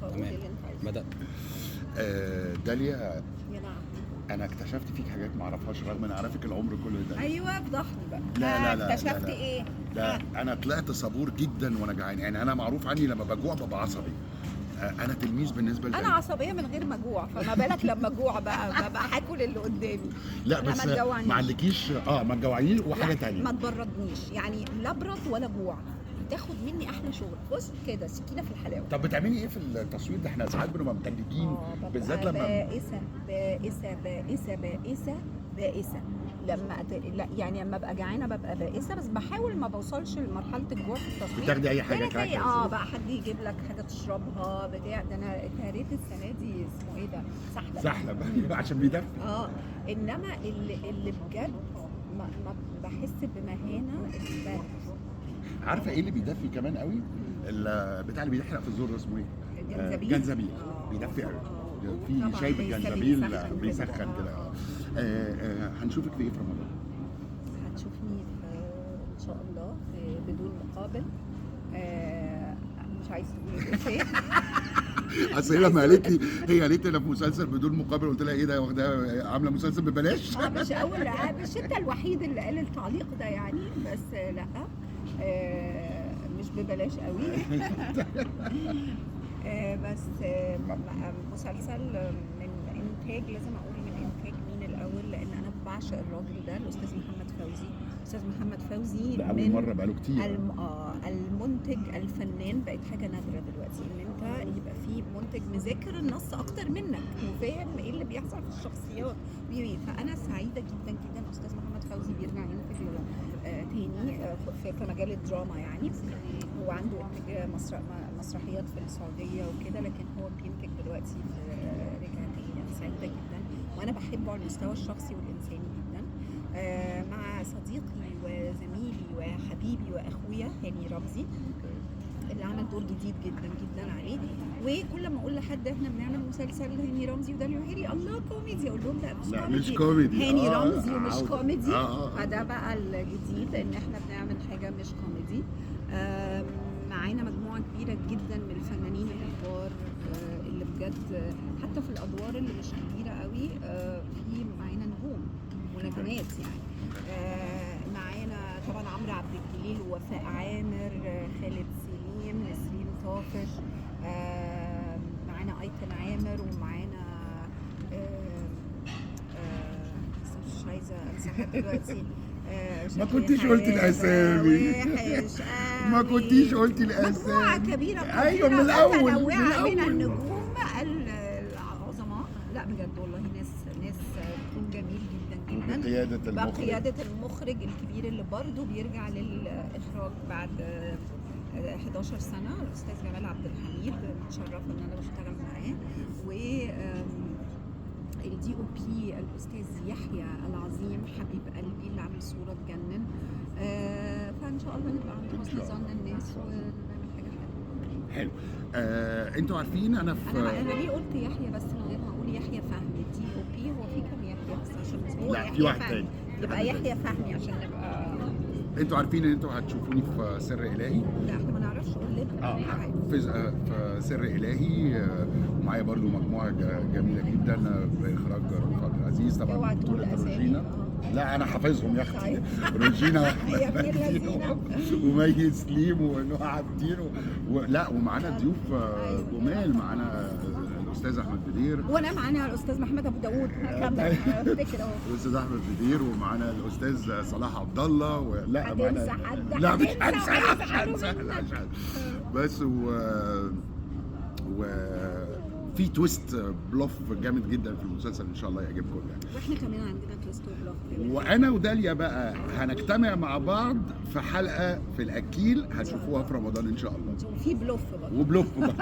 فقول اللي انت عايزه. بدأ. داليا، يا نعم. انا اكتشفت فيك حاجات ما اعرفهاش رغم ان اعرفك العمر كله ده. ايوه فضحني بقى. لا لا لا اكتشفت لا لا. ايه؟ لا انا طلعت صبور جدا وانا جعان، يعني انا معروف عني لما بجوع ببقى عصبي. انا تلميذ بالنسبه انا لداليا. عصبيه من غير ما اجوع، فما بالك لما اجوع بقى هاكل اللي قدامي. لا أنا بس ما تجوعنيش. ما عندكيش ما تجوعنيش وحاجه لا، تانية. ما تبردنيش، يعني لا برد ولا جوع. تاخد مني احلى شغل. بص كده سكينه في الحلاوه. طب بتعملي ايه في التصوير ده؟ احنا ساعات بنبقى متنجين بالذات لما بائسه بائسه بائسه بائسه بائسه. لا يعني لما ابقى جعانه ببقى بائسه، بس بحاول ما بوصلش لمرحله الجوع في التصوير. بتاخدي اي حاجه يعني زي كراكرز. بقى حد يجيب لك حاجه تشربها بتاع ده. انا اتهريت السنه دي اسمه ايه ده؟ سحلب. سحلب عشان بيدفي. انما اللي بجد ما بحس بمهانه البرد. عارفه ايه اللي بيدفي كمان قوي؟ بتاع اللي بيحرق في الزور ده اسمه ايه؟ الجنزبيل. جنزبيل بيدفي قوي. في طبعاً شاي بالجنزبيل بيسخن بيسخن كده. كده. هنشوفك في ايه في رمضان؟ هتشوفني في ان شاء الله في بدون مقابل. مش عايز تقولي ايه؟ اصل هي لما قالت لي، هي قالت لي انا في مسلسل بدون مقابل، قلت لها ايه ده واخدها عامله مسلسل ببلاش؟ مش مش انت الوحيد اللي قال التعليق ده يعني، بس لا. مش ببلاش قوي. بس مسلسل من انتاج، لازم اقول من انتاج مين الاول، لان انا بعشق الراجل ده، الاستاذ محمد فوزي. الاستاذ محمد فوزي ده اول مره بقاله كتير. المنتج الفنان بقت حاجه نادره دلوقتي، ان انت يبقى في منتج مذاكر النص اكتر منك وفاهم ايه اللي بيحصل في الشخصيات. فانا سعيده جدا جدا استاذ محمد فوزي بيرجع ينتج تاني في مجال الدراما يعني. هو عنده انتاج مسرحيات في السعوديه وكده، لكن هو بينتج دلوقتي رجع تاني. انا سعيده جدا وانا بحبه على المستوى الشخصي والانساني جدا. مع صديقي وزميلي وحبيبي واخويا هاني رمزي اللي عمل دور جديد جدا جدا عليه. وكل ما اقول لحد احنا بنعمل مسلسل هاني رمزي وده اليوهري الله كوميدي، اقول لهم لا مش كوميدي. هاني رمزي ومش كوميدي. فده بقى الجديد، ان احنا بنعمل حاجه مش كوميدي. معانا مجموعه كبيره جدا من الفنانين الكبار اللي بجد حتى في الادوار اللي مش كبيره قوي في معانا نجوم ونجمات يعني. معانا طبعا عمرو عبد الجليل ووفاء عامر، خالد سليم، نسرين طافش، معانا ايتن عامر، ومعانا مش عايزه انسى حد دلوقتي. ما كنتيش قلتي الاسامي. ما كنتيش قلتي الاسامي. مجموعه كبيره ايوه من الاول متنوعه من النجوم العظماء. لا بجد والله ناس تكون جميل جدا جدا. بقياده المخرج الكبير اللي برضه بيرجع للاخراج بعد 11 سنه، الاستاذ جمال عبد الحميد. متشرفه ان انا بشتغل معاه. و الدي او بي الاستاذ يحيى العظيم حبيب قلبي اللي عامل صوره تجنن. فان شاء الله نبقى عند حسن ظن الناس ونعمل حاجه حلوه. حلو. انتوا عارفين انا انا ليه قلت يحيى بس من غير ما اقول يحيى فهمي؟ دي او بي هو في كام يحيى بس عشان هو لا يحيى في واحد فهمي. تاني. يبقى يحيى فهمي عشان نبقى. انتوا عارفين ان انتوا هتشوفوني في سر الهي؟ لا احنا ما نعرفش، قول لنا. في سر الهي ومعايا برضو مجموعه جميله جدا باخراج رفعت العزيز طبعا. اوعى تقول اسامي. لا انا حافظهم يا اختي. روجينا ومي سليم ونوع عابدين لا ومعانا ضيوف جمال. معانا الاستاذ احمد بدير، وانا معانا الاستاذ محمد ابو داوود. افتكر اهو الاستاذ احمد بدير، ومعانا الاستاذ صلاح عبد الله. لا هتنسى حد؟ لا مش هنسى بس في تويست بلوف جامد جدا في المسلسل ان شاء الله يعجبكم يعني. واحنا كمان عندنا تويست وبلوف. وانا وداليا بقى هنجتمع مع بعض في حلقه في الاكيل هتشوفوها في رمضان ان شاء الله. وفي بلوف برضه. وبلوف برضه.